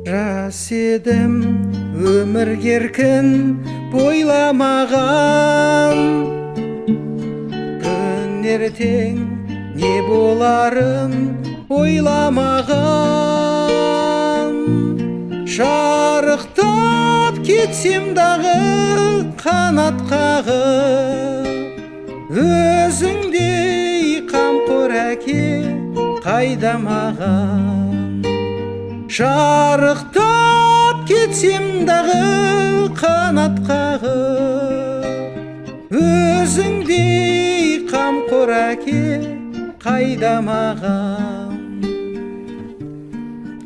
Жас едім өмір еркін бойламаған, күн ертең не боларын ойламаған. Шарықтап кетсем дағы қанат қағып, өзіңдей қамқор әке қайда маған. Шарықтап кетсем дағы қанат қағып, өзіңдей қамқор әке қайда маған.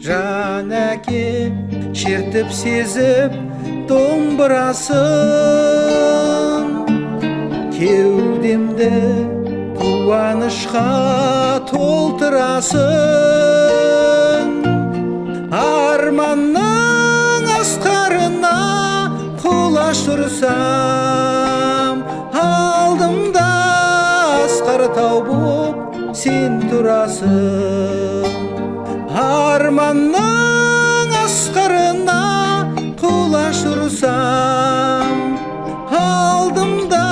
Жан әке шертіп сезіп домбырасын, кеудемді қуанышқа толтырасың. Арманның асқарына құлаш ұрсам, алдымда асқар тау боп сен тұрасың. Арманның асқарына құлаш ұрсам, алдымда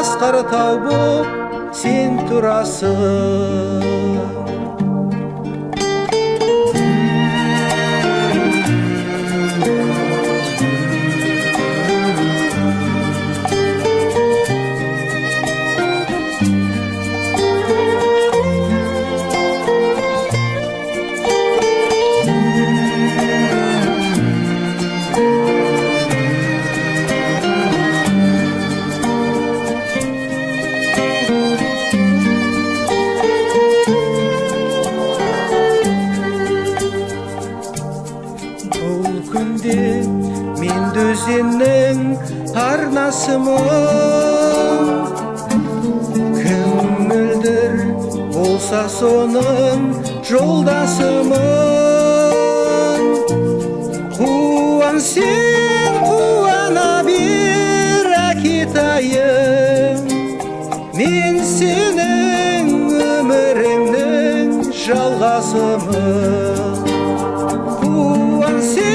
асқар тау боп сен тұрасың. Мен дөзеннің арнасымын, кім мөлдір болса соның жолдасымын. Қуан сен, қуана бер әкетайым, мен сенің өміріңнің жалғасымын. Қуан сен,